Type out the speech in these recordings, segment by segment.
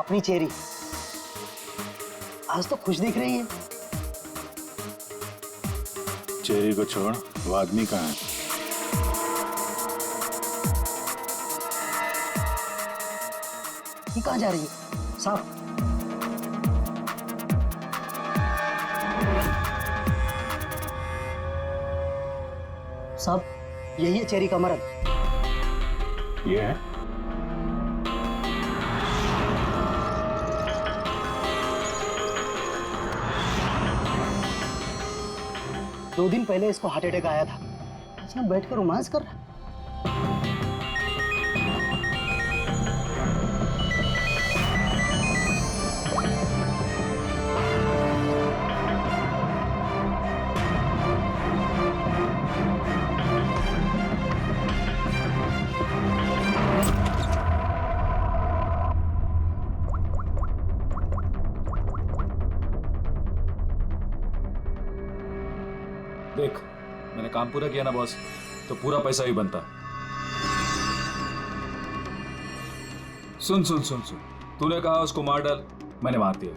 अपनी चेरी आज तो खुश दिख रही है। चेरी को छोड़, वो आदमी कहाँ है? ये कहाँ जा रही है साहब? साहब यही है चेरी का मर्द। ये है? दो दिन पहले इसको हार्ट अटैक आया था, आज यहाँ बैठकर रोमांस कर रहा है। देख, मैंने काम पूरा किया ना बॉस, तो पूरा पैसा ही बनता। सुन सुन सुन सुन, तूने कहा उसको मार डाल, मैंने मार दिया।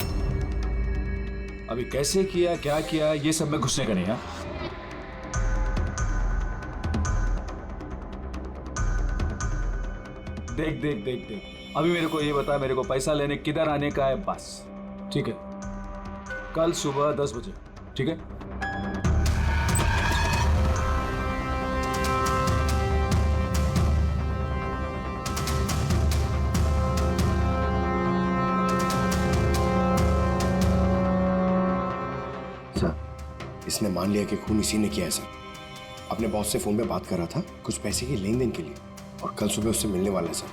अभी कैसे किया, क्या किया, ये सब में घुसने का नहीं। हाँ, देख देख देख देख, अभी मेरे को ये बता, मेरे को पैसा लेने किधर आने का है बस। ठीक है, कल सुबह 10 बजे। ठीक है? इसने मान लिया कि खून इसी ने किया है सर। अपने बॉस से फोन पे बात कर रहा था कुछ पैसे के लेन देन के लिए, और कल सुबह उससे मिलने वाला है सर।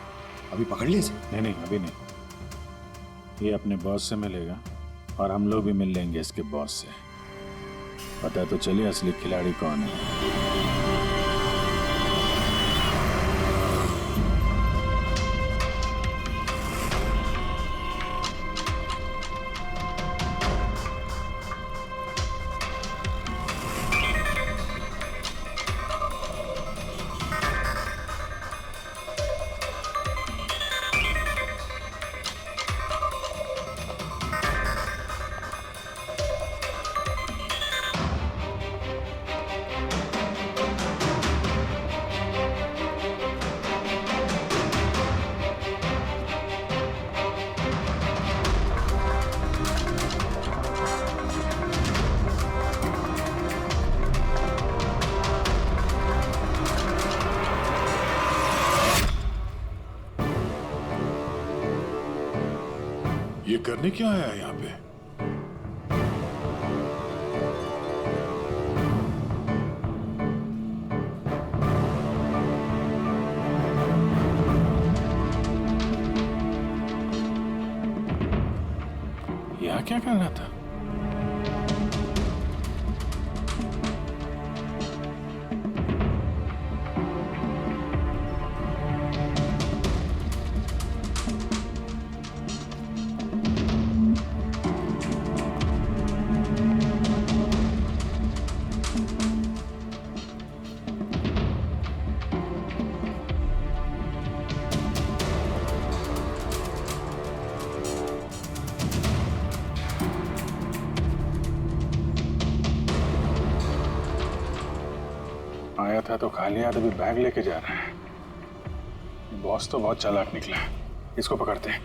अभी पकड़ लिया सर? नहीं नहीं, अभी नहीं। ये अपने बॉस से मिलेगा और हम लोग भी मिल लेंगे इसके बॉस से। पता तो चलिए असली खिलाड़ी कौन है। ये करने क्या आया है यहाँ पे? यहाँ क्या कर रहा था? आया था तो खा लिया, तभी बैग लेके जा रहा है। बॉस तो बहुत चालाक निकला। इसको पकड़ते हैं।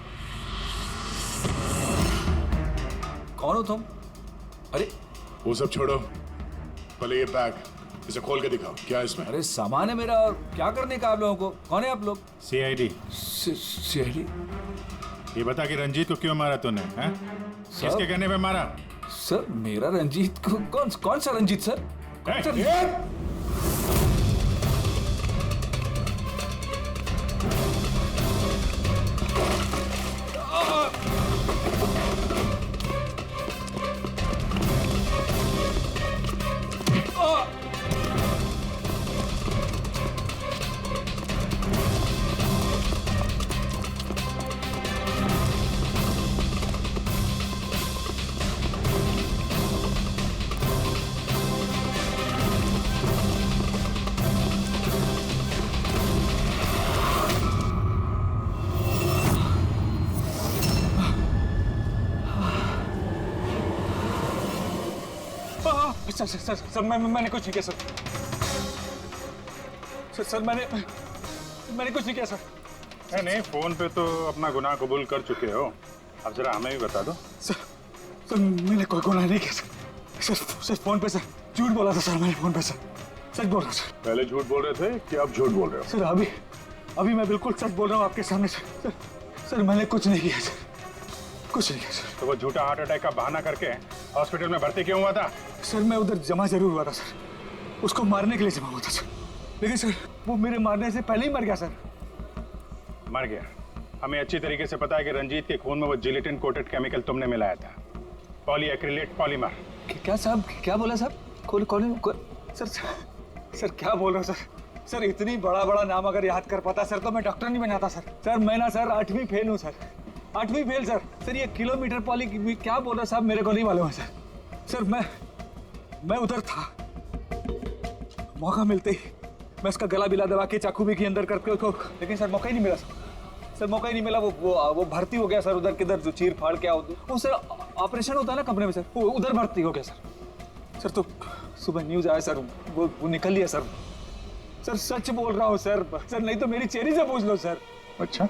कौन हो तुम? अरे वो सब छोड़ो, पहले ये बैग, इसे खोल के दिखाओ, क्या है इसमें? अरे सामान है मेरा, और क्या करने का आप लोगों को? कौन है आप लोग? सीआईडी। सीआईडी? ये बता कि रंजीत को क्यों मारा तूने? हैं? किसके कहने पे मारा? सर मेरा रंजीत को कौन सा रंजीत सर? कौन सा रंजीत? सर मैंने कुछ नहीं किया सर मैंने कुछ नहीं किया सर। नहीं, फोन पे तो अपना गुनाह कबूल कर चुके हो, अब जरा हमें भी बता दो। सर मैंने कोई गुनाह नहीं किया सर फोन पे सर झूठ बोला था सर मैंने फोन पे सच बोल रहा हूँ सर। पहले झूठ बोल रहे थे कि अब झूठ बोल रहे हो? सर अभी मैं बिल्कुल सच बोल रहा हूँ आपके सामने सर मैंने कुछ नहीं किया सर, कुछ नहीं किया सर। तो वो झूठा हार्ट अटैक का बहाना करके हॉस्पिटल में भर्ती क्यों हुआ था? सर मैं उधर जमा जरूर हुआ था सर, उसको मारने के लिए जमा हुआ था सर, लेकिन सर वो मेरे मारने से पहले ही मर गया सर। मर गया? हमें अच्छी तरीके से पता है कि रंजीत के खून में वो जिलेटिन कोटेड केमिकल तुमने मिलाया था, पॉलीएक्रिलेट पॉलीमर। क्या साहब, क्या बोला साहब? सर क्या बोल रहे हो सर इतनी बड़ा नाम अगर याद कर पाता सर तो मैं डॉक्टर नहीं बनाता सर मैं ना सर 8वीं फेल हूँ सर, 8वीं फेल सर ये किलोमीटर पॉली क्या बोल रहे हो साहब, मेरे को नहीं मालूम है सर मैं उधर था, मौका मिलते ही मैं उसका गला बिला दबा के चाकू भी की अंदर करके उसको, लेकिन सर मौका ही नहीं मिला सर मौका ही नहीं मिला। वो भर्ती हो गया सर उधर किधर जो चीर फाड़ क्या वो सर ऑपरेशन होता है ना कमरे में सर, वो उधर भर्ती हो गया सर तो सुबह न्यूज आया सर वो निकल लिया सर सच बोल रहा हूँ सर नहीं तो मेरी चेरी से पूछ लो सर। अच्छा,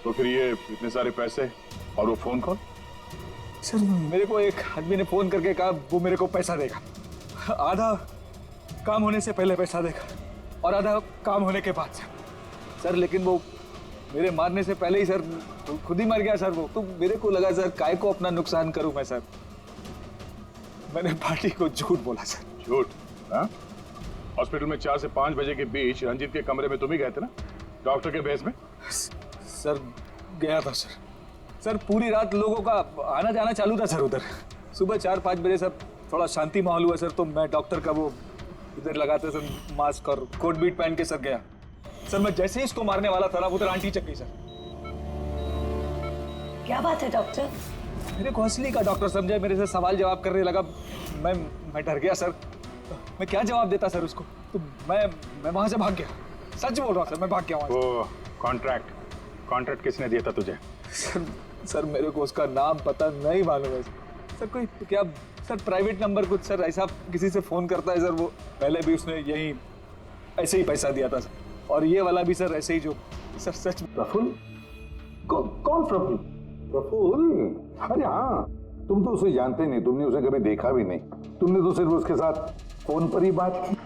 तो फिर ये इतने सारे पैसे और वो फोन कॉल? सर मेरे को एक आदमी ने फोन करके कहा वो मेरे को पैसा देगा, आधा काम होने से पहले पैसा देगा और आधा काम होने के बाद सर लेकिन वो मेरे मारने से पहले ही सर खुद ही मर गया सर वो, तो मेरे को लगा सर काय को अपना नुकसान करूं मैं सर, मैंने पार्टी को झूठ बोला सर। झूठ? हाँ, हॉस्पिटल में 4 से 5 बजे के बीच रंजीत के कमरे में तुम ही गए थे ना, डॉक्टर के बेस में? सर गया था सर पूरी रात लोगों का आना जाना चालू था सर उधर, सुबह 4-5 बजे सर थोड़ा शांति माहौल हुआ सर, तो मैं डॉक्टर का वो इधर लगाते सर मास्क और कोट बीट पहन के सर गया सर, मैं जैसे ही इसको मारने वाला था ना उधर आंटी चक गई सर। क्या बात है डॉक्टर? मेरे को असली का डॉक्टर समझे, मेरे से सवाल जवाब करने लगा, मैं डर गया सर, मैं क्या जवाब देता सर उसको, तो मैं वहां से भाग गया, सच बोल रहा हूँ सर मैं भाग गया वहां से। वो कॉन्ट्रैक्ट किसने दिया था तुझे? सर मेरे को उसका नाम पता नहीं मालूम है सर कोई क्या सर प्राइवेट नंबर कुछ सर ऐसा किसी से फोन करता है सर, वो पहले भी उसने यही ऐसे ही पैसा दिया था सर, और ये वाला भी सर ऐसे ही जो सर सच। प्रफुल्ल? कौन प्रफुल्ल? प्रफुल्ल? अरे हाँ, तुम तो उसे जानते नहीं, तुमने उसे कभी देखा भी नहीं, तुमने तो सिर्फ उसके साथ फोन पर ही बात की।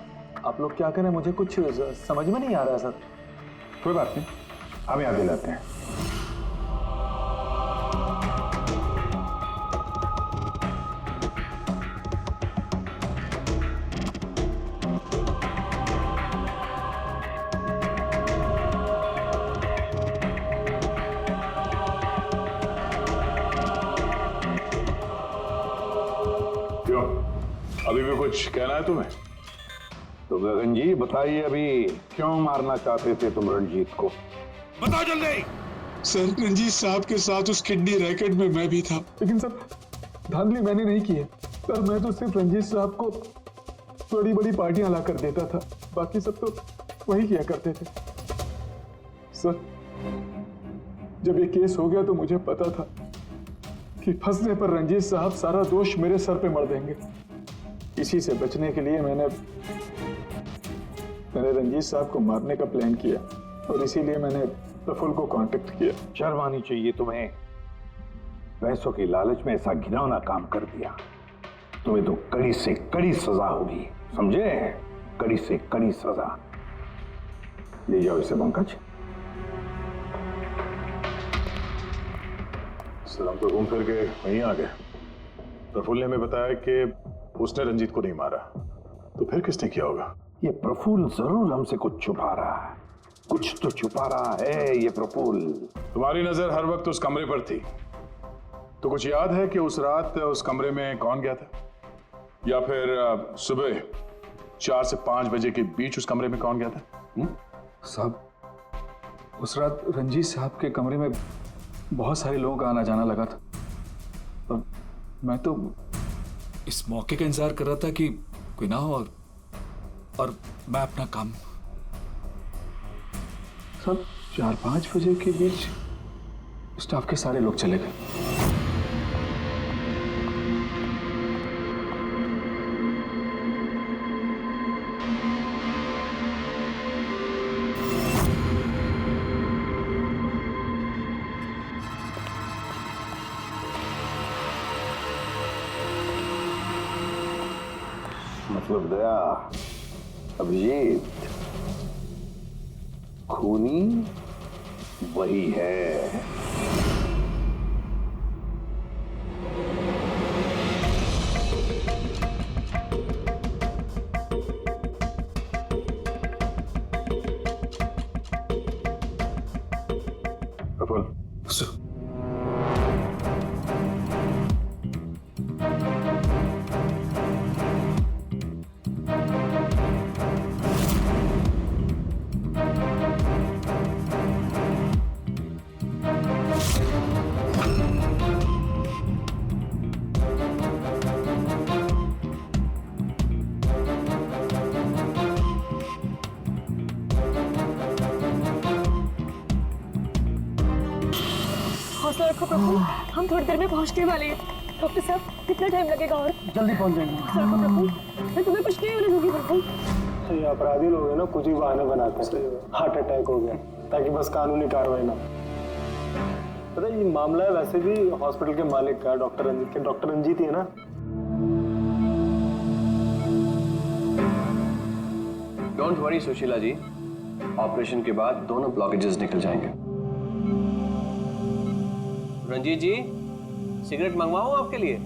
आप लोग क्या करें, मुझे कुछ समझ में नहीं आ रहा सर। कोई बात नहीं, हम याद दिलाते हैं। अभी भी कुछ कहना है तुम्हें? तो गगन जी बताइए, अभी क्यों मारना चाहते थे तुम रंजीत को? बताओ जल्दी। सर रंजीत साहब के साथ उस किडनी रैकेट में मैं भी था। लेकिन सर धांधली मैंने नहीं की है सर, मैं तो सिर्फ रंजीत साहब को बड़ी बड़ी पार्टियां ला कर देता था, बाकी सब तो वही किया करते थे सर। जब ये केस हो गया तो मुझे पता था कि फंसने पर रंजीत साहब सारा दोष मेरे सर पे मर देंगे, इसी से बचने के लिए मैंने रंजीत साहब को मारने का प्लान किया, और इसीलिए मैंने प्रफुल्ल को कांटेक्ट किया। शर्म आनी चाहिए तुम्हें, पैसों की लालच में ऐसा घिनौना काम कर दिया, तुम्हें तो कड़ी से कड़ी सजा होगी, समझे? कड़ी से कड़ी सजा। ले जाओ इसे पंकज। सर हम तो घूम फिर के वहीं आ गए। प्रफुल्ल ने हमें बताया कि उसने रंजीत को नहीं मारा, तो फिर किसने किया होगा? ये प्रफुल्ल जरूर हमसे कुछ छुपा रहा है, कुछ तो छुपा रहा है ये प्रफुल्ल। तुम्हारी नजर हर वक्त उस कमरे पर थी, तो कुछ याद है कि उस रात उस कमरे में कौन गया था, या फिर सुबह 4 से 5 बजे के बीच उस कमरे में कौन गया था? साहब उस रात रंजीत साहब के कमरे में बहुत सारे लोगों का आना जाना लगा था, और मैं तो इस मौके का इंतजार कर रहा था कि कोई ना हो और मैं अपना काम। सब 4-5 बजे के बीच स्टाफ के सारे लोग चले गए। छुप गया। अभिजीत, खूनी वही है। प्रफुल्ल, हौसला रखो प्रभु, हम थोड़ी देर में पहुंचने वाले हैं। डॉक्टर साहब कितना टाइम लगेगा और? जल्दी पहुंच जाएंगे। हौसला रखो प्रभु, मैं तुम्हें कुछ नहीं होने दूंगी प्रभु। तो ये अपराधी लोग हैं ना, कुछ ही बहाने बनाते हैं। हार्ट अटैक हो गया ताकि बस कानूनी कार्रवाई ना। पता है ये मामला है वैसे भी हॉस्पिटल के मालिक का, डॉक्टर रंजीत के। डॉक्टर रंजीत ही है ना? Don't worry Sushila ji, operation के बाद दोनों ब्लॉकेजेस निकल जाएंगे। रंजीत जी, सिगरेट मंगवाऊं आपके लिए?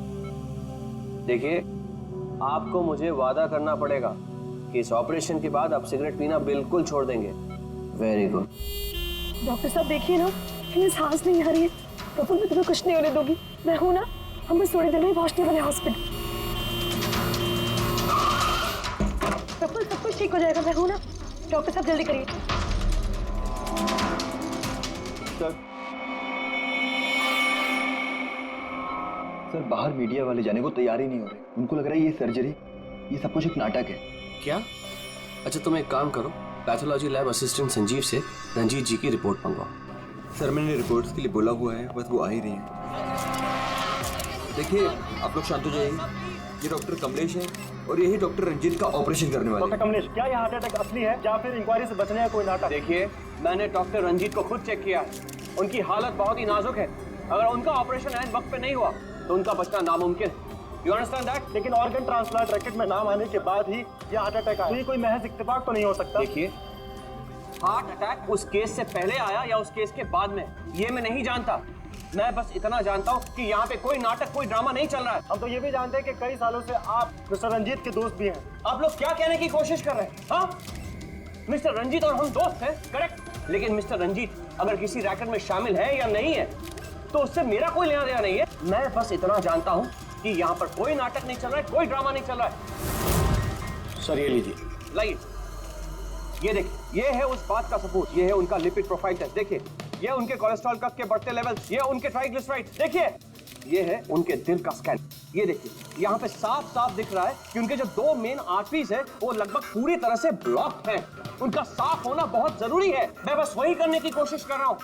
देखिए, आपको मुझे वादा करना पड़ेगा कि इस ऑपरेशन के बाद आप सिगरेट पीना बिल्कुल छोड़ देंगे। Very good. डॉक्टर साहब देखिए ना, इन्हें सांस नहीं आ रही है। प्रभु मैं तुम्हें कुछ नहीं होने दूंगी, मैं हूं ना। हम बस थोड़ी देर में पहुंचने वाले हॉस्पिटल। प्रभु सब कुछ ठीक हो जाएगा, मैं हूं ना। डॉक्टर साहब जल्दी करिए। सर बाहर मीडिया वाले जाने को तैयार ही नहीं हो रहे। उनको लग रहा है ये सर्जरी, ये सब कुछ एक नाटक है। क्या? अच्छा तुम एक काम करो, पैथोलॉजी लैब असिस्टेंट संजीव से रंजीत जी की रिपोर्ट मंगवाओ। सर मैंने रिपोर्ट्स के लिए बोला हुआ है, बस वो आ ही रही है। देखिए आप लोग शांत हो जाइए। ये डॉक्टर कमलेश है और यही डॉक्टर रंजीत का ऑपरेशन करने वाले हैं। डॉक्टर कमलेश, क्या ये हार्ट अटैक असली है या फिर इंक्वायरी से बचने का कोई नाटक? देखिए, मैंने डॉक्टर रंजीत को खुद चेक किया। उनकी हालत बहुत ही नाजुक है। अगर उनका ऑपरेशन ऐन वक्त पे नहीं हुआ तो उनका बचना नामुमकिन। You understand that? लेकिन ऑर्गन ट्रांसप्लांट रैकेट में नाम आने के बाद ही ये हार्ट अटैक आया। ये कोई महज इत्तेफाक तो नहीं हो सकता। देखिए, हार्ट अटैक उस केस से पहले आया या उस केस के बाद में, ये मैं नहीं जानता। मैं बस इतना जानता हूँ कि यहाँ पे कोई नाटक, कोई ड्रामा नहीं चल रहा है। हम तो ये भी जानते हैं कि कई सालों से आप मिस्टर रंजीत के दोस्त भी हैं। आप लोग क्या कहने की कोशिश कर रहे हैं? हाँ, मिस्टर रंजीत और हम दोस्त हैं, करेक्ट। लेकिन मिस्टर रंजीत अगर किसी रैकेट में शामिल है या नहीं है तो उससे मेरा कोई लेना देना नहीं है। मैं बस इतना जानता हूँ कि यहाँ पर कोई नाटक नहीं चल रहा है, कोई ड्रामा नहीं चल रहा है। सर ये लीजिए। लाइए, ये देखिए, ये है उस बात का सबूत। ये है उनका लिपिड प्रोफाइल टेस्ट। देखिए, ये उनके कोलेस्ट्रॉल कफ के बढ़ते लेवल्स, ये उनके ट्राइग्लिसराइड। देखिए, ये है उनके दिल का स्कैन। ये देखिए, यहाँ पे साफ साफ दिख रहा है कि उनके जो दो मेन आर्टरीज है वो लगभग पूरी तरह से ब्लॉक हैं। उनका साफ होना बहुत जरूरी है। मैं बस वही करने की कोशिश कर रहा हूँ।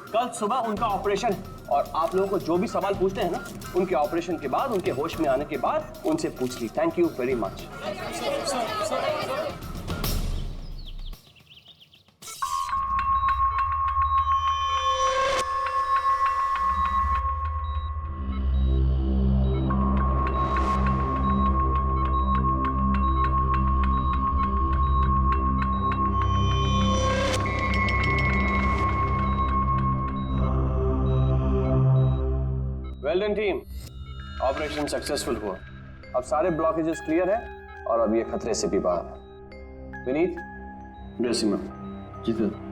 कल सुबह उनका ऑपरेशन है और आप लोगों को जो भी सवाल पूछते हैं ना, उनके ऑपरेशन के बाद, उनके होश में आने के बाद उनसे पूछ ली। Thank you very much. Well done team, operation successful हुआ। अब सारे ब्लॉकेजेस क्लियर है और अब ये खतरे से भी बाहर है। Vinit, dressing room. जी सर।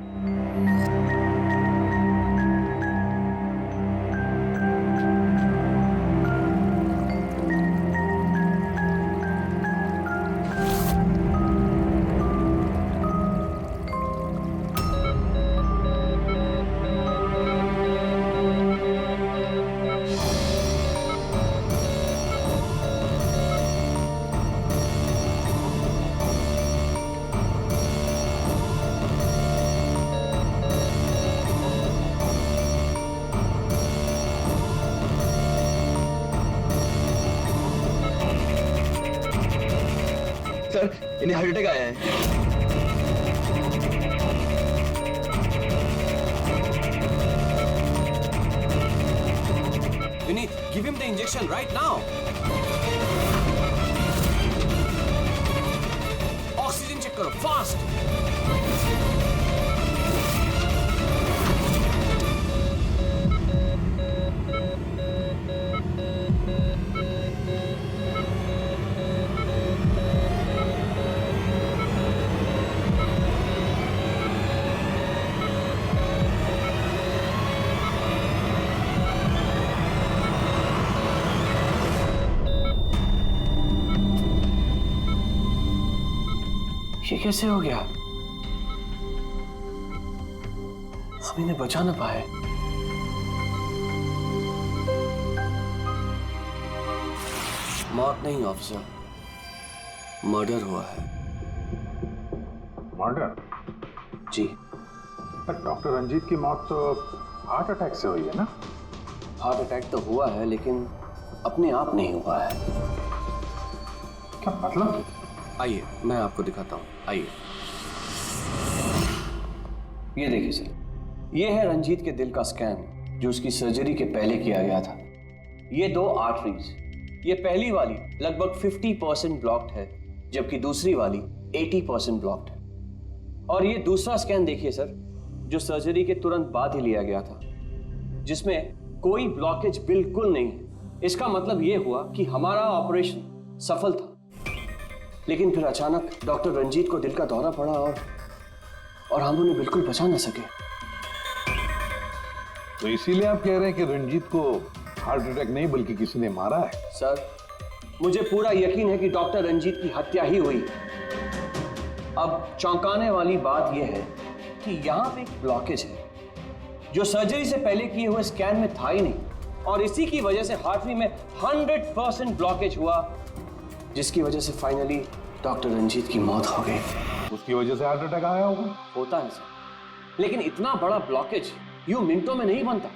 सर इन्हें हार्ट अटैक आया है। Vinit, give him the injection right now. करो फास्ट। ये कैसे हो गया? हम इन्हें बचा ना पाए। मौत नहीं ऑफिसर, मर्डर हुआ है। मर्डर? जी। पर डॉक्टर रंजीत की मौत तो हार्ट अटैक से हुई है ना? हार्ट अटैक तो हुआ है लेकिन अपने आप नहीं हुआ है। क्या मतलब? आइए मैं आपको दिखाता हूँ, आइए। ये देखिए सर, ये है रंजीत के दिल का स्कैन जो उसकी सर्जरी के पहले किया गया था। ये 2 आर्टरीज, ये पहली वाली लगभग 50% ब्लॉक्ड है जबकि दूसरी वाली 80% ब्लॉक्ड है। और ये दूसरा स्कैन देखिए सर, जो सर्जरी के तुरंत बाद ही लिया गया था, जिसमें कोई ब्लॉकेज बिल्कुल नहीं है। इसका मतलब ये हुआ कि हमारा ऑपरेशन सफल था, लेकिन फिर अचानक डॉक्टर रंजीत को दिल का दौरा पड़ा और हम उन्हें बिल्कुल बचा ना सके। तो इसीलिए आप कह रहे हैं कि रंजीत को हार्ट अटैक नहीं बल्कि किसी ने मारा है? सर, मुझे पूरा यकीन है कि डॉक्टर रंजीत की हत्या ही हुई। अब चौंकाने वाली बात यह है कि यहाँ पे एक ब्लॉकेज है जो सर्जरी से पहले किए हुए स्कैन में था ही नहीं, और इसी की वजह से हार्टरी में 100% ब्लॉकेज हुआ, जिसकी वजह से फाइनली डॉक्टर रंजीत की मौत हो गई। उसकी वजह से हार्ट अटैक आया होगा? होता है सर, लेकिन इतना बड़ा ब्लॉकेज यूं मिनटों में नहीं बनता,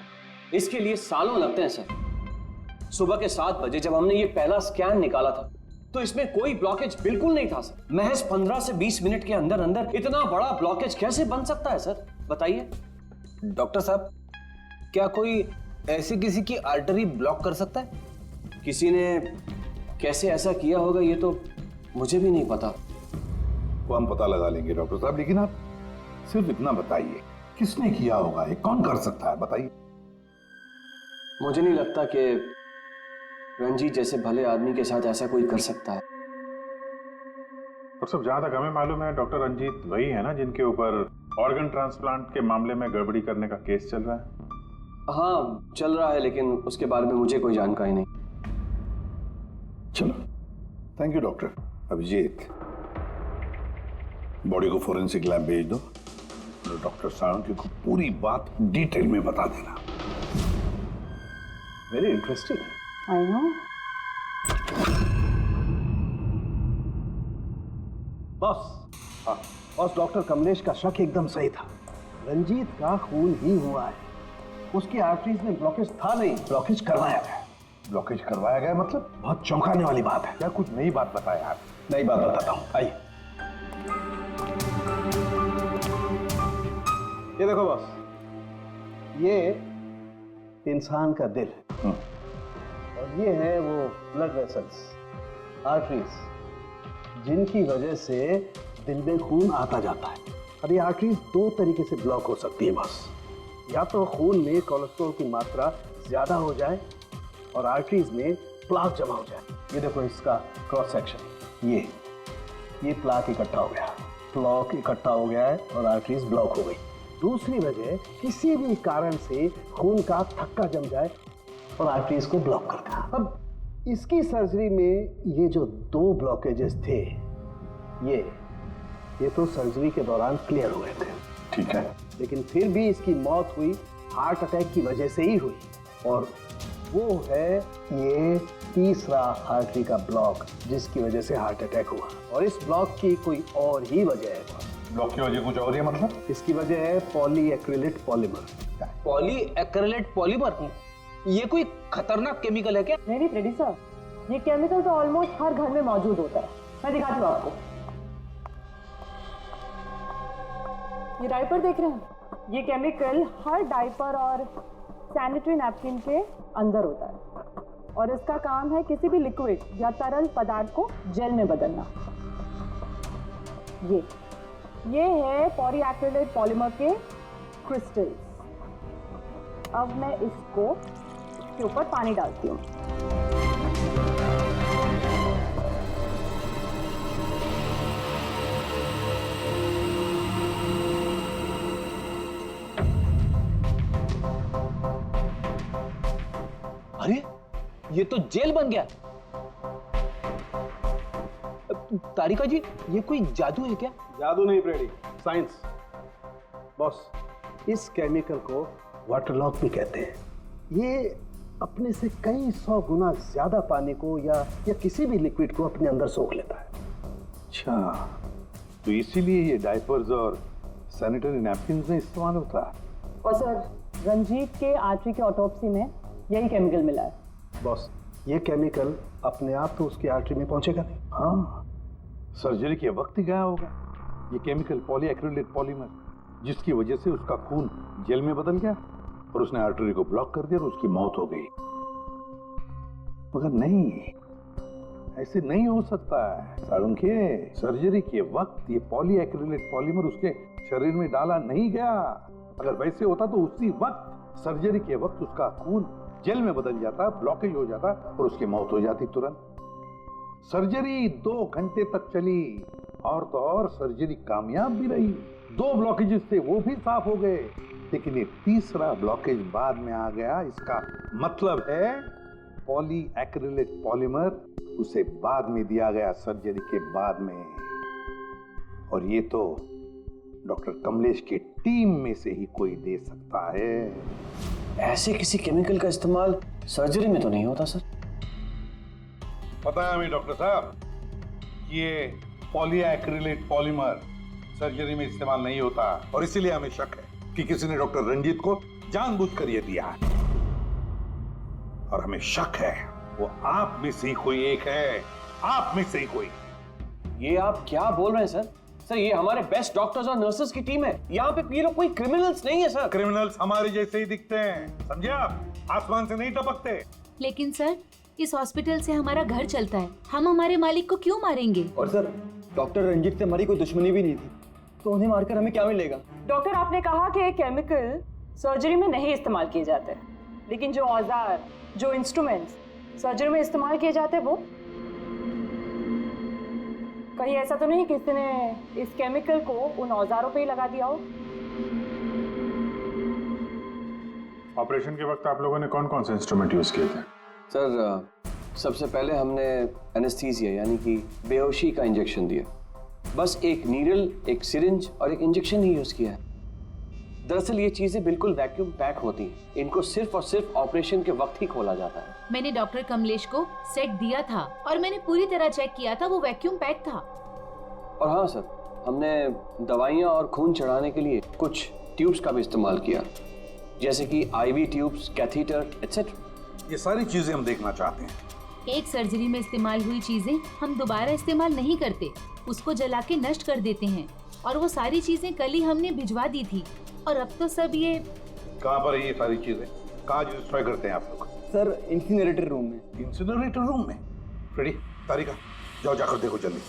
इसके लिए सालों लगते हैं सर। सुबह के 7 बजे जब हमने ये पहला स्कैन निकाला था तो इसमें कोई ब्लॉकेज बिल्कुल नहीं था सर। महज 15 से 20 मिनट के अंदर अंदर इतना बड़ा ब्लॉकेज कैसे बन सकता है सर, बताइए। डॉक्टर साहब, क्या कोई ऐसी किसी की आर्टरी ब्लॉक कर सकता है? किसी ने कैसे ऐसा किया होगा ये तो मुझे भी नहीं पता। वो हम पता लगा लेंगे डॉक्टर साहब, लेकिन आप सिर्फ इतना बताइए, किसने किया होगा, ये कौन कर सकता है, बताइए। मुझे नहीं लगता कि रंजीत जैसे भले आदमी के साथ ऐसा कोई कर सकता है। और सब जहां तक हमें मालूम है डॉक्टर रंजीत वही है ना जिनके ऊपर ऑर्गन ट्रांसप्लांट के मामले में गड़बड़ी करने का केस चल रहा है? हाँ चल रहा है, लेकिन उसके बारे में मुझे कोई जानकारी नहीं। चलो, thank you doctor. Abhijit, body को फोरेंसिक लैब भेज दो और डॉक्टर साळुंखे को पूरी बात डिटेल में बता देना। Very interesting. I know. Boss, boss, doctor Kamlesh का शक एकदम सही था। रंजीत का खून ही हुआ है, उसकी आर्टरीज में ब्लॉकेज था नहीं, ब्लॉकेज करवाया गया। ब्लॉकेज करवाया गया मतलब? बहुत चौंकाने वाली बात है। क्या कुछ नई बात बताया आप? नई बात बताता हूँ, आइए। ये देखो बॉस, ये इंसान का दिल है और ये है वो ब्लड वेसल्स, आर्टरीज, जिनकी वजह से दिल में खून आता जाता है। अब ये आर्टरीज 2 तरीके से ब्लॉक हो सकती है बॉस। या तो खून में कोलेस्ट्रॉल की मात्रा ज्यादा हो जाए और आर्टरीज में प्लाक जमा हो जाए। ये देखो इसका क्रॉस सेक्शन, ये प्लाक इकट्ठा हो गया, प्लाक इकट्ठा हो गया है और आर्टरीज ब्लॉक हो गई। दूसरी वजह, किसी भी कारण से खून का थक्का जम जाए और आर्टरीज को ब्लॉक कर दे। अब इसकी सर्जरी में ये जो 2 ब्लॉकेजेस थे, ये तो सर्जरी के दौरान क्लियर हुए थे, ठीक है, लेकिन फिर भी इसकी मौत हुई हार्ट अटैक की वजह से ही हुई। और वो है ये तीसरा आर्टरी का ब्लॉक, जिसकी वजह से हार्ट अटैक हुआ। और इस ब्लॉक की कोई और ही वजह है। ब्लॉक की वजह कुछ और है मतलब? इसकी वजह है पॉलीएक्रिलेट पॉलीमर। Polyacrylate polymer? ये कोई खतरनाक केमिकल है क्या? नहीं प्रेडी सर, ये केमिकल तो ऑलमोस्ट हर घर में मौजूद होता है। मैं दिखाती हूँ आपको। ये डायपर देख रहे हैं? ये केमिकल हर डायपर और सैनिटरी नैपकिन के अंदर होता है और इसका काम है किसी भी लिक्विड या तरल पदार्थ को जेल में बदलना। ये है पॉलीएक्रिलेट पॉलीमर के क्रिस्टल्स। अब मैं इसको इसके ऊपर पानी डालती हूँ। अरे ये तो जेल बन गया। तारिका जी, ये कोई जादू है क्या? जादू नहीं फ्रेडी, साइंस। बॉस, इस केमिकल को वाटर लॉक भी कहते हैं। ये अपने से कई 100 गुना ज्यादा पानी को या किसी भी लिक्विड को अपने अंदर सोख लेता है। अच्छा, तो इसीलिए ये डायपर्स और सैनिटरी नैपकिन में इस्तेमाल होता है। और सर, रंजीत के आर्टरी के ऑटोप्सी में यही केमिकल मिला है। बॉस, ये केमिकल अपने आप तो उसकी आर्टरी में पहुंचेगा नहीं। हाँ, सर्जरी के वक्त ही गया होगा। ये केमिकल पॉलीएक्रिलेट पॉलीमर, जिसकी वजह से उसका खून जेल में बदल गया और उसने आर्टरी को ब्लॉक कर दिया और उसकी मौत हो गई। मगर नहीं, ऐसे नहीं हो सकता है साळुंखे। सर्जरी के वक्त ये पॉलीएक्रिलेट पॉलीमर उसके शरीर में डाला नहीं गया। अगर वैसे होता तो उसी वक्त सर्जरी के वक्त उसका खून जेल में बदल जाता, ब्लॉकेज हो जाता और उसकी मौत हो जाती तुरंत। सर्जरी 2 घंटे तक चली और तो और सर्जरी कामयाब भी रही। 2 ब्लॉकेजेस थे, वो भी साफ हो गए, लेकिन एक तीसरा ब्लॉकेज बाद में आ गया। इसका मतलब है पॉलीएक्रिलेट पॉलीमर उसे बाद में दिया गया, सर्जरी के बाद में। और ये तो डॉक्टर कमलेश की टीम में से ही कोई दे सकता है। ऐसे किसी केमिकल का इस्तेमाल सर्जरी में तो नहीं होता सर। पता है हमें डॉक्टर साहब, ये पॉलीएक्रिलेट पॉलीमर सर्जरी में इस्तेमाल नहीं होता और इसीलिए हमें शक है कि किसी ने डॉक्टर रंजीत को जानबूझकर ये दिया है। और हमें शक है वो आप में से ही कोई एक है, आप में से ही कोई। ये आप क्या बोल रहे हैं सर? सर, ये हमारे बेस्ट डॉक्टर्स और नर्सेस की टीम है। यहाँ पे ये लोग कोई क्रिमिनल्स नहीं है सर। क्रिमिनल्स हमारे जैसे ही दिखते हैं, समझे आप? आसमान से नहीं टपकते। लेकिन सर, इस हॉस्पिटल से हमारा घर चलता है, हम हमारे मालिक को क्यों मारेंगे? और सर, डॉक्टर रंजीत से हमारी कोई दुश्मनी भी नहीं थी, तो उन्हें मारकर हमें क्या मिलेगा? डॉक्टर, आपने कहा कि ये केमिकल सर्जरी में नहीं इस्तेमाल किए जाते, लेकिन जो औजार, जो इंस्ट्रूमेंट्स सर्जरी में इस्तेमाल किए जाते हैं, वो कहीं ऐसा तो नहीं किसी ने इस केमिकल को उन औजारों पे ही लगा दिया हो? ऑपरेशन के वक्त आप लोगों ने कौन कौन से इंस्ट्रूमेंट यूज किए थे? सर, सबसे पहले हमने एनेस्थीसिया यानी कि बेहोशी का इंजेक्शन दिया। बस एक नीडल, एक सिरिंज और एक इंजेक्शन ही यूज किया है। दरअसल ये चीजें बिल्कुल वैक्यूम पैक होती हैं। इनको सिर्फ और सिर्फ ऑपरेशन के वक्त ही खोला जाता है। मैंने डॉक्टर कमलेश को सेट दिया था और मैंने पूरी तरह चेक किया था, वो वैक्यूम पैक था। और हाँ सर, हमने दवाइयाँ और खून चढ़ाने के लिए कुछ ट्यूब्स का भी इस्तेमाल किया, जैसे कि IV ट्यूब्स, कैथीटर एटसेट्रा। ये सारी चीजें हम देखना चाहते हैं। एक सर्जरी में इस्तेमाल हुई चीजें हम दोबारा इस्तेमाल नहीं करते, उसको जला के नष्ट कर देते हैं। और वो सारी चीजें कल ही हमने भिजवा दी थी और अब तो सब ये। कहाँ पर है ये सारी चीजें? कहाँ डिस्ट्रॉय करते हैं आप लोग? सर, इंसिनरेटर रूम में। इंसिनरेटर रूम में? फ्रेडी, तारिका, जाओ जाकर देखो जल्दी।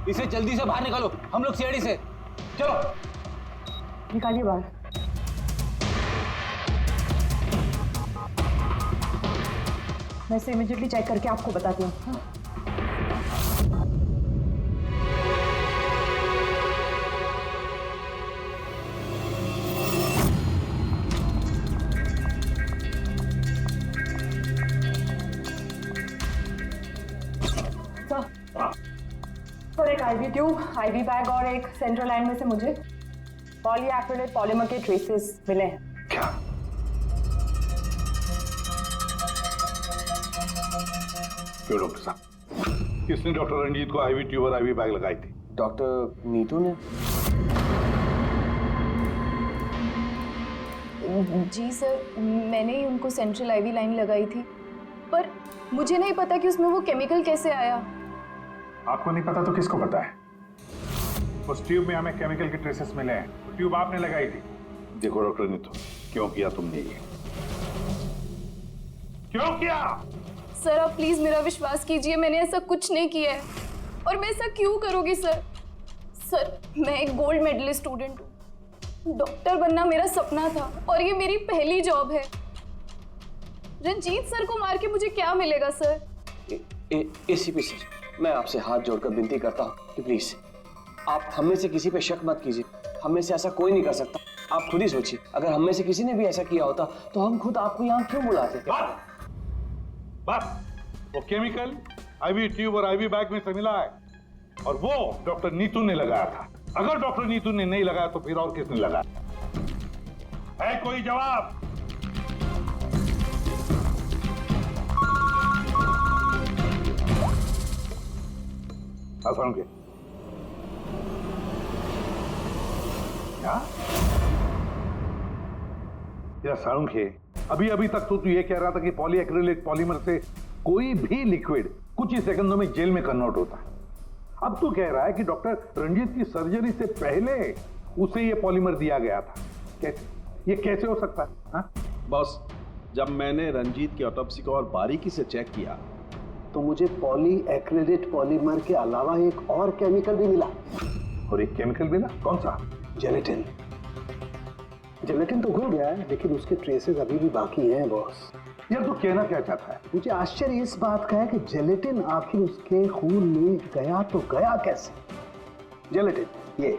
इसे जल्दी से बाहर निकालो, हम लोग सीढ़ी से। चलो निकालिए बाहर। मैं इसे इमीडिएटली चेक करके आपको बताती हूँ। आईवी ट्यूब, आईवी बैग और एक सेंट्रल लाइन में से मुझे पॉलीएक्रिलेट पॉलीमर के ट्रेसेस मिले हैं। क्या? क्यों डॉक्टर साहब, किसने डॉक्टर रंजीत को आईवी ट्यूब और आईवी बैग लगाई थी? डॉक्टर नीतू ने। जी सर, मैंने ही उनको सेंट्रल आईवी लाइन लगाई थी, पर मुझे नहीं पता कि उसमें वो केमिकल कैसे आया। आपको नहीं पता तो किसको पता है? उस ट्यूब में हमें केमिकल के ट्रेसेस मिले हैं, वो ट्यूब आपने लगाई थी। देखो डॉक्टर नीतू, क्यों किया तुमने ये? क्यों किया? सर आप प्लीज मेरा विश्वास कीजिए, मैंने ऐसा कुछ नहीं किया है। और मैं ऐसा क्यों करूंगी सर? सर मैं एक गोल्ड मेडलिस्ट स्टूडेंट हूँ, डॉक्टर बनना मेरा सपना था और ये मेरी पहली जॉब है। रंजीत सर को मार के मुझे क्या मिलेगा सर? एसीपी सर, मैं आपसे हाथ जोड़कर विनती करता हूँ कि प्लीज आप हम में से किसी पे शक मत कीजिए। हम में से ऐसा कोई नहीं कर सकता। आप खुद ही सोचिए, अगर हम में से किसी ने भी ऐसा किया होता तो हम खुद आपको यहाँ क्यों बुलाते? बस वो केमिकल आईवी ट्यूब और आईवी बैग में से मिला है और वो डॉक्टर नीतू ने लगाया था। अगर डॉक्टर नीतू ने नहीं लगाया तो फिर और किसने लगाया? है कोई जवाब? के क्या या साळुंखे, अभी अभी तक तो तू ये कह रहा था कि पॉलीएक्रिलेट पॉलीमर से कोई भी लिक्विड कुछ ही सेकंडों में जेल में कन्वर्ट होता है। अब तू कह रहा है कि डॉक्टर रंजीत की सर्जरी से पहले उसे ये पॉलीमर दिया गया था। कैसे? ये कैसे हो सकता है? हाँ? बॉस, जब मैंने रंजीत की ऑटोप्सी को और बारीकी से चेक किया तो मुझे पॉलीएक्रिलेट पॉलीमर के अलावा एक और केमिकल भी मिला। और एक केमिकल मिला? कौन सा? जेलेटिन। जेलेटिन तो घुल गया है, लेकिन उसके ट्रेसेस अभी भी बाकी हैं बॉस। यार तू कहना क्या चाहता है? मुझे आश्चर्य इस बात का है कि जेलेटिन आखिर उसके खून में गया तो गया कैसे? जेलेटिन, ये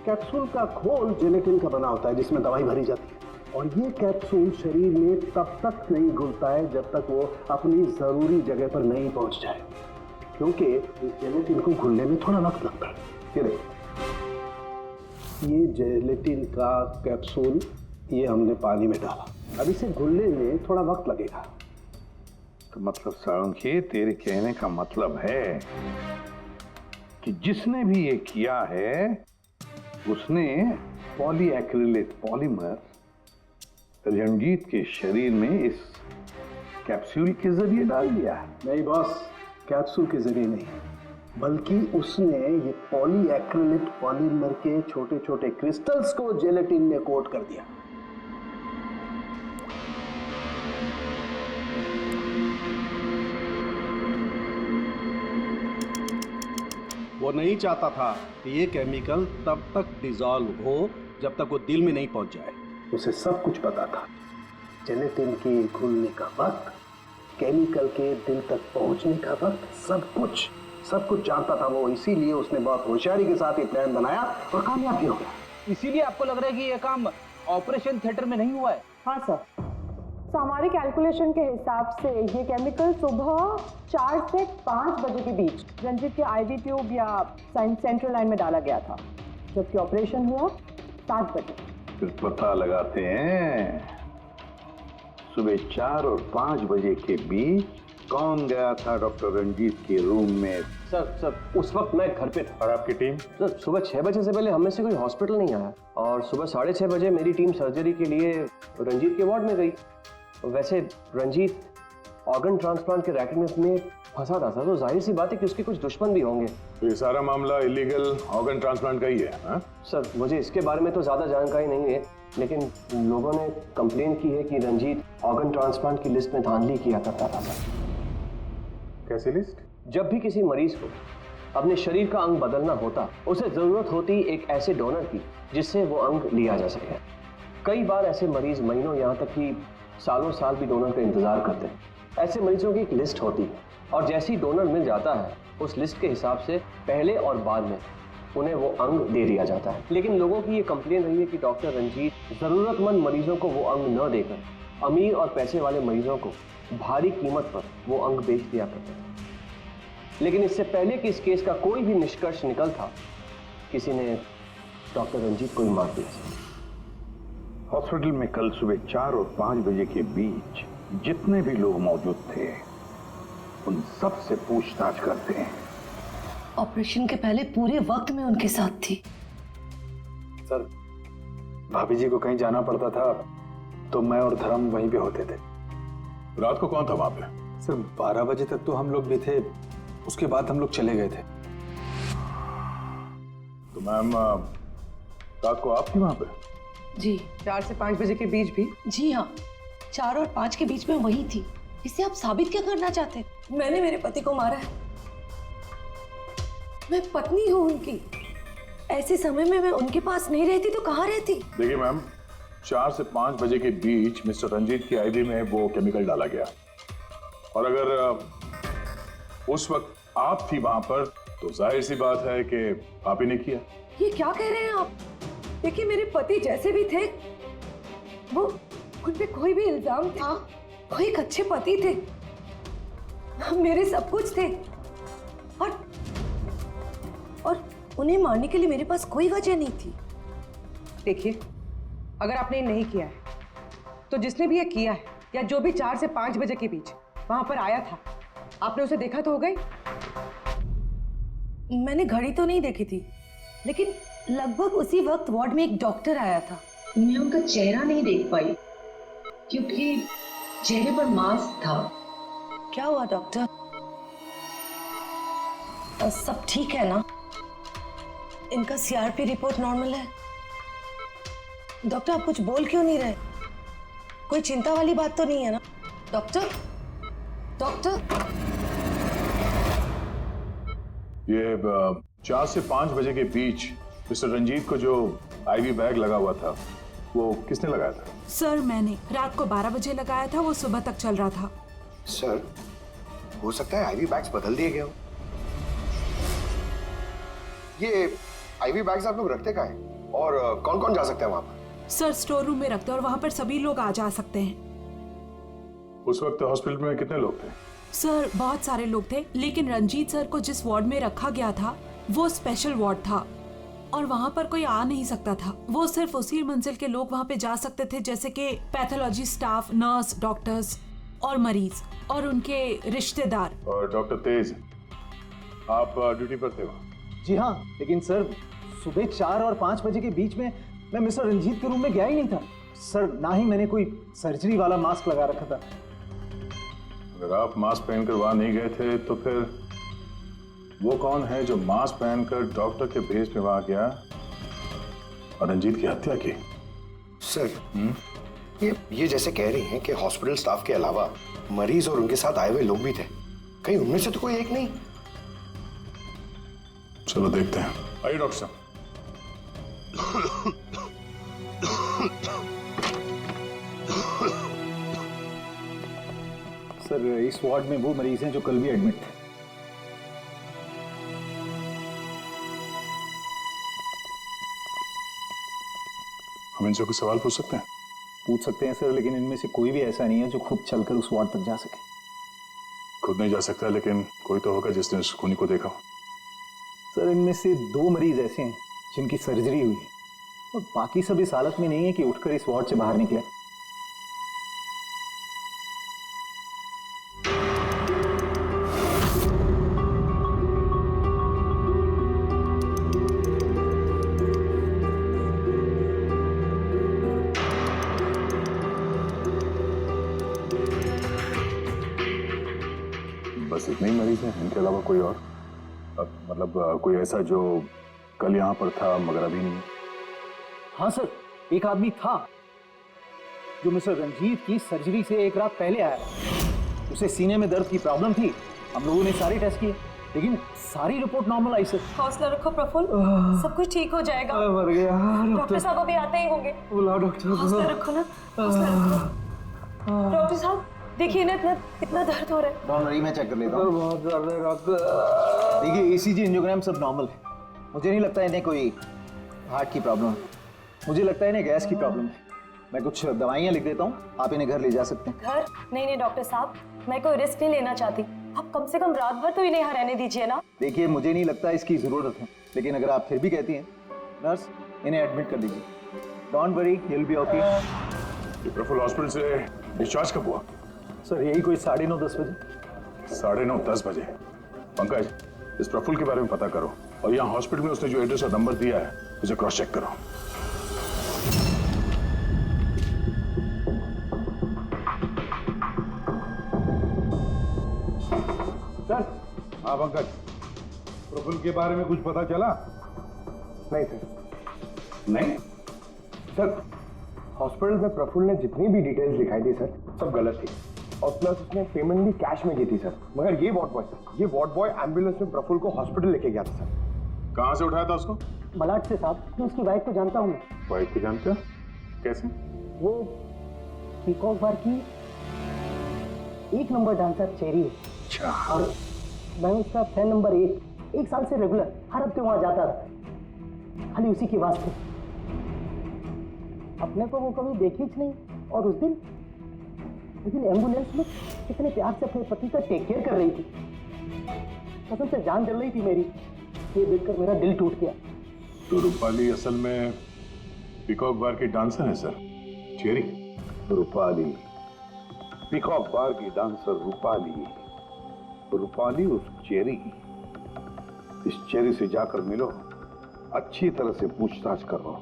कैप्सूल का खोल जेलेटिन का बना होता है जिसमें दवाई भरी जाती है, और ये कैप्सूल शरीर में तब तक नहीं घुलता है जब तक वो अपनी जरूरी जगह पर नहीं पहुंच जाए, क्योंकि इस जेलेटिन को घुलने में थोड़ा वक्त लगता है। ये जेलेटिन का कैप्सूल ये हमने पानी में डाला, अब इसे घुलने में थोड़ा वक्त लगेगा। तो मतलब साळुंखे, तेरे कहने का मतलब है कि जिसने भी ये किया है उसने पॉलीएक्रिलेट पॉलीमर रंजीत के शरीर में इस कैप्सूल के जरिए डाल दिया। नहीं बॉस, कैप्सूल के जरिए नहीं, बल्कि उसने ये पॉलीएक्रिलेट पॉलीमर के छोटे छोटे क्रिस्टल्स को जेलेटिन में कोट कर दिया। वो नहीं चाहता था कि ये केमिकल तब तक डिसॉल्व हो जब तक वो दिल में नहीं पहुंच जाए। उसे सब कुछ पता था, जेलेटिन के घुलने का वक्त, केमिकल के दिल तक पहुंचने का वक्त, सब कुछ जानता था वो। इसीलिए उसने बहुत होशियारी के साथ ये प्लान बनाया और कामयाब भी हो गया। इसीलिए आपको लग रहा है कि ये काम ऑपरेशन थिएटर में नहीं हुआ है? हाँ सर, तो हमारे कैलकुलेशन के हिसाब से ये केमिकल सुबह 4 से 5 बजे के बीच रंजीत के आईवी ट्यूब या सेंट्रल लाइन में डाला गया था, जबकि ऑपरेशन हुआ 7 बजे। फिर पता लगाते हैं सुबह 4 और 5 बजे के बीच कौन गया था डॉक्टर रंजीत के रूम में। सर उस वक्त मैं घर पे था। और आपकी टीम? सर सुबह 6 बजे से पहले हमें से कोई हॉस्पिटल नहीं आया, और सुबह 6:30 बजे मेरी टीम सर्जरी के लिए रंजीत के वार्ड में गई। वैसे रंजीत ऑर्गन ट्रांसप्लांट के रैकेट में फंसा था सर, तो जाहिर सी बात है कि उसके कुछ दुश्मन भी होंगे। तो ये सारा मामला इलीगल ऑर्गन ट्रांसप्लांट का ही है? हाँ? सर मुझे इसके बारे में तो ज्यादा जानकारी नहीं है, लेकिन लोगों ने कंप्लेन की है कि रंजीत ऑर्गन ट्रांसप्लांट की लिस्ट में धांधली किया करता था सर। कैसी लिस्ट? जब भी किसी मरीज को अपने शरीर का अंग बदलना होता, उसे जरूरत होती एक ऐसे डोनर की जिससे वो अंग लिया जा सके। कई बार ऐसे मरीज महीनों, यहाँ तक कि सालों साल भी डोनर का इंतजार करते हैं। ऐसे मरीजों की एक लिस्ट होती है, और जैसे ही डोनर मिल जाता है उस लिस्ट के हिसाब से पहले और बाद में उन्हें वो अंग दे दिया जाता है। लेकिन लोगों की ये कंप्लेन रही है कि डॉक्टर रंजीत जरूरतमंद मरीजों को वो अंग न देकर अमीर और पैसे वाले मरीजों को भारी कीमत पर वो अंग बेच दिया करते हैं। लेकिन इससे पहले कि इस केस का कोई भी निष्कर्ष निकलता, किसी ने डॉक्टर रंजीत को ही मार दिया सर। हॉस्पिटल में कल सुबह 4 और 5 बजे के बीच जितने भी लोग मौजूद थे उन सब से पूछताछ करते हैं। ऑपरेशन के पहले पूरे वक्त में उनके साथ थी। सर, भाभी जी को कहीं जाना पड़ता था तो मैं और धर्म वहीं पे होते थे। रात को कौन था वहां पे? सर 12 बजे तक तो हम लोग भी थे, उसके बाद हम लोग चले गए थे। तो मैम रात को आप थी वहां पे? जी 4 से 5 बजे के बीच भी? जी हाँ, 4 और 5 के बीच में वही थी। इससे आप साबित क्या करना चाहते? मैंने मेरे पति को मारा है, मैं पत्नी हूँ उनकी। ऐसे समय में मैं उनके पास नहीं रहती तो कहाँ रहती? देखिए मैम, 4 से 5 बजे के बीच मिस्टर रंजीत की आईवी में वो केमिकल डाला गया, और अगर उस वक्त आप थी वहां पर तो जाहिर सी बात है कि आप ही ने किया। ये क्या कह रहे हैं आप? देखिए मेरे पति जैसे भी थे, वो उन पे कोई भी इल्जाम था, वो एक अच्छे पति थे, मेरे सब कुछ थे, और उन्हें मारने के लिए मेरे पास कोई वजह नहीं थी। देखिए, अगर आपने नहीं किया है तो जिसने भी ये किया है या जो भी 4 से 5 बजे के बीच वहां पर आया था, आपने उसे देखा तो हो गई? मैंने घड़ी तो नहीं देखी थी, लेकिन लगभग उसी वक्त वार्ड में एक डॉक्टर आया था। मैं उनका चेहरा नहीं देख पाई क्योंकि चेहरे पर मास्क था। क्या हुआ डॉक्टर? सब ठीक है ना? इनका सीआरपी रिपोर्ट नॉर्मल है। डॉक्टर आप कुछ बोल क्यों नहीं रहे? कोई चिंता वाली बात तो नहीं है ना? Doctor, doctor. ये 4 से 5 बजे के बीच मिस्टर रंजीत को जो आईवी बैग लगा हुआ था वो किसने लगाया था? सर मैंने रात को 12 बजे लगाया था, वो सुबह तक चल रहा था। सर, हो सकता है आईवी बैग्स बदल दिए गए हो। ये आईवी बैग्स आप लोग रखते कहाँ हैं? और कौन कौन जा सकता है वहां पर? सर स्टोर रूम में रखते हैं और वहां पर सभी लोग आ जा सकते हैं। उस वक्त हॉस्पिटल में कितने लोग थे? सर बहुत सारे लोग थे, लेकिन रंजीत सर को जिस वार्ड में रखा गया था वो स्पेशल वार्ड था और वहां पर कोई आ नहीं सकता था। वो सिर्फ उसी मंजिल के लोग वहां पे जा सकते थे, जैसे कि पैथोलॉजी स्टाफ, नर्स, डॉक्टर्स और मरीज और उनके रिश्तेदार। और डॉक्टर तेज, आप ड्यूटी पर थे? जी हाँ, लेकिन सर सुबह 4 और 5 बजे के बीच में मैं मिस्टर रंजीत के रूम में गया ही नहीं था सर। ना ही मैंने कोई सर्जरी वाला मास्क लगा रखा था। अगर आप मास्क पहनकर वहां नहीं गए थे तो फिर वो कौन है जो मास्क पहनकर डॉक्टर के भेस में वहां गया और रंजीत की हत्या की? सर, ये जैसे कह रही हैं कि हॉस्पिटल स्टाफ के अलावा मरीज और उनके साथ आए हुए लोग भी थे, कहीं उनमें से तो कोई एक नहीं? चलो देखते हैं। आइए डॉक्टर साहब। सर इस वार्ड में वो मरीज हैं जो कल भी एडमिट थे। हम इनसे कुछ सवाल पूछ सकते हैं? पूछ सकते हैं सर, लेकिन इनमें से कोई भी ऐसा नहीं है जो खुद चलकर उस वार्ड तक जा सके। खुद नहीं जा सकता, लेकिन कोई तो होगा जिसने उस खूनी को देखा। सर इनमें से 2 मरीज ऐसे हैं जिनकी सर्जरी हुई है और बाकी सब इस हालत में नहीं है कि उठकर इस वार्ड से बाहर निकले। बस इतने ही मरीज हैं, इनके अलावा कोई और? मतलब कोई ऐसा जो कल यहाँ पर था मगर अभी नहीं? हाँ सर, एक आदमी था जो मिस्टर रंजीत की सर्जरी से एक रात पहले आया। उसे सीने में दर्द की प्रॉब्लम थी। हम लोगों ने सारे टेस्ट किए, लेकिन सारी रिपोर्ट नॉर्मल आई सर। हौसला रखो प्रफुल्ल, सब कुछ ठीक हो जाएगा। मर गया डॉक्टर साहब अभी आते ही होंगे। बुलाओ डॉक्टर। हौसला रखो ना, हौसला रखो। डॉक्टर साहब देखिए ना, इतना दर्द हो रहा है। डॉन रही, मैं चेक कर लेता हूँ। बहुत दर्द है डॉक्टर। देखिए ईसीजी, एंजियोग्राम सब नॉर्मल है। मुझे नहीं लगता इन्हें कोई हार्ट की प्रॉब्लम है। मुझे लगता है इन्हें गैस की प्रॉब्लम है। मैं कुछ दवाइयाँ लिख देता हूँ, आप इन्हें घर ले जा सकते हैं। घर? नहीं नहीं डॉक्टर साहब, मैं कोई रिस्क नहीं लेना चाहती। आप कम से कम रात भर तो इन्हें यहाँ रहने दीजिए ना। देखिए मुझे नहीं लगता इसकी जरूरत है, लेकिन अगर आप फिर भी कहती हैं, नर्स इन्हें एडमिट कर दीजिए। Don't worry, he will be okay. Prafull hospital से डिस्चार्ज कब हुआ? सर यही कोई 9:30-10 बजे। 9:30-10 बजे। पंकज, इस प्रफुल्ल के बारे में पता करो और यहाँ हॉस्पिटल में उसने जो एड्रेस और नंबर दिया है उसे क्रॉस चेक करो। सर। हाँ पंकज, प्रफुल्ल के बारे में कुछ पता चला? नहीं सर। नहीं सर, हॉस्पिटल में प्रफुल्ल ने जितनी भी डिटेल्स दिखाई थी सर, सब गलत थी और प्लस उसने पेमेंट भी कैश में की थी सर। मगर ये वार्ड बॉय एम्बुलेंस में प्रफुल्ल को हॉस्पिटल लेके गया था सर। कहाँ से उठाया था उसको? मलाड से साहब। मैं उसकी वाइफ को जानता हूँ। वाइफ को जानते हो? कैसे? वो पीकॉक बार की 1 नंबर डांसर चेरी है। अच्छा। और मैं उसका फैन नंबर 1 साल से रेगुलर हर हफ्ते वहां जाता था, खाली उसी की वास्ते। अपने को वो कभी देखी ही नहीं। और उस दिन एम्बुलेंस में कितने प्यार से अपने पति का टेक केयर कर रही थी। कसम से जान जल रही थी मेरी। ये देखकर मेरा दिल टूट गया। तो रूपाली असल में पीकॉक बार की डांसर है सर, चेरी। रूपाली पीकॉक बार की डांसर रूपाली उस चेरी। इस चेरी से जाकर मिलो, अच्छी तरह से पूछताछ करो,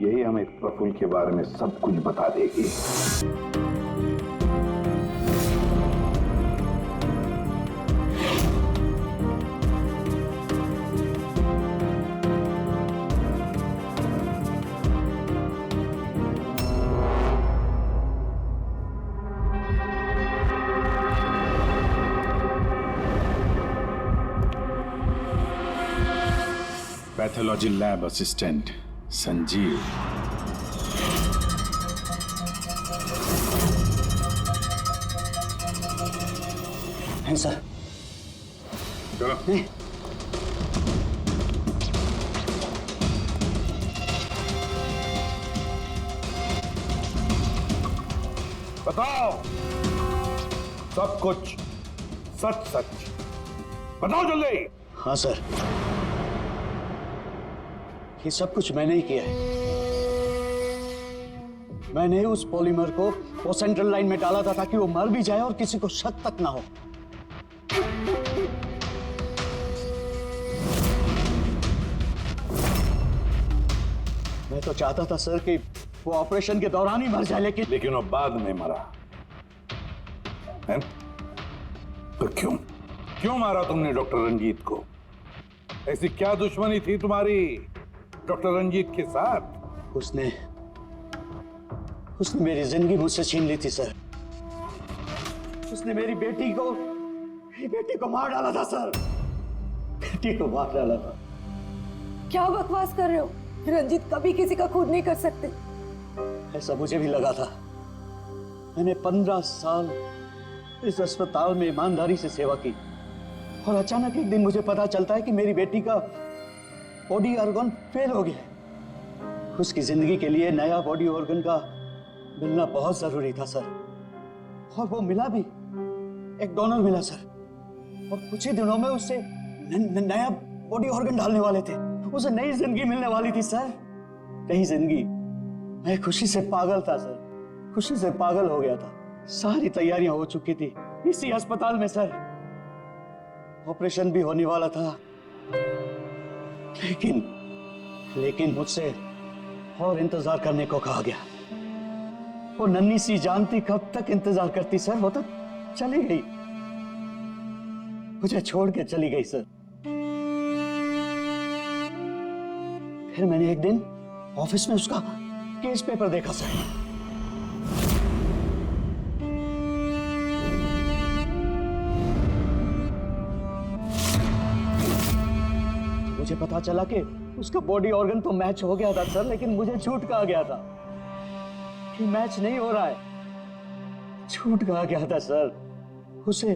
यही हमें प्रफुल्ल के बारे में सब कुछ बता देगी। Pathology lab assistant Sanjeev. हैं सर। चलो। बताओ सब कुछ, सच सच बताओ जल्दी। हाँ सर, ये सब कुछ मैंने ही किया है। मैंने उस पॉलीमर को वो सेंट्रल लाइन में डाला था ताकि वो मर भी जाए और किसी को शक तक ना हो। मैं तो चाहता था सर कि वो ऑपरेशन के दौरान ही मर जाए, लेकिन वो बाद में मरा है? तो क्यों मारा तुमने डॉक्टर रंजीत को? ऐसी क्या दुश्मनी थी तुम्हारी डॉक्टर रंजीत के साथ? उसने मेरी जिंदगी मुझसे छीन ली थी सर। उसने मेरी बेटी को मार डाला था सर। बेटी को मार डाला था। क्या बकवास कर रहे हो? रंजीत कभी किसी का खून नहीं कर सकते। ऐसा मुझे भी लगा था। मैंने 15 साल इस अस्पताल में ईमानदारी से सेवा की और अचानक एक दिन मुझे पता चलता है कि मेरी बेटी का बॉडी ऑर्गन फेल हो गया। उसकी जिंदगी के लिए नया बॉडी ऑर्गन का मिलना बहुत जरूरी था सर, और वो मिला भी। एक डोनर मिला सर, और कुछ ही दिनों में उससे नया बॉडी ऑर्गन डालने वाले थे। उसे नई जिंदगी मिलने वाली थी सर, नई जिंदगी। मैं खुशी से पागल था सर, खुशी से पागल हो गया था। सारी तैयारियां हो चुकी थी इसी अस्पताल में सर। ऑपरेशन भी होने वाला था, लेकिन मुझसे और इंतजार करने को कहा गया। वो नन्ही सी जानती कब तक इंतजार करती सर। वो तो चली गई, मुझे छोड़ के चली गई सर। फिर मैंने एक दिन ऑफिस में उसका केस पेपर देखा सर। मुझे पता चला कि उसका बॉडी ऑर्गन तो मैच हो गया था सर, लेकिन मुझे झूठ कहा गया था कि मैच नहीं हो रहा है। झूठ कहा गया था सर। उसे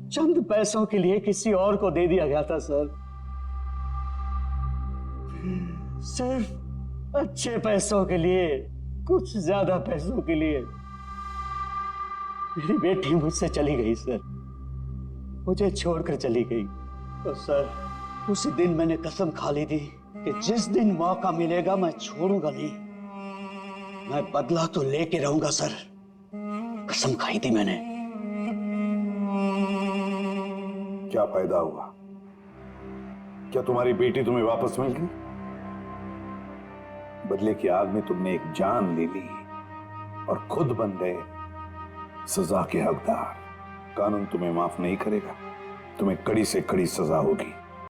चंद पैसों के लिए किसी और को दे दिया गया था सर। सिर्फ अच्छे पैसों के लिए, कुछ ज्यादा पैसों के लिए मेरी बेटी मुझसे चली गई सर। मुझे छोड़कर चली गई। तो सर उसी दिन मैंने कसम खा ली थी कि जिस दिन मौका मिलेगा मैं छोड़ूंगा नहीं, मैं बदला तो लेके रहूंगा सर, कसम खाई थी मैंने। क्या फायदा हुआ? क्या तुम्हारी बेटी तुम्हें वापस मिल गई? बदले की आग में तुमने एक जान ले ली और खुद बन गए सजा के हकदार। कानून तुम्हें माफ नहीं करेगा, तुम्हें कड़ी से कड़ी सजा होगी।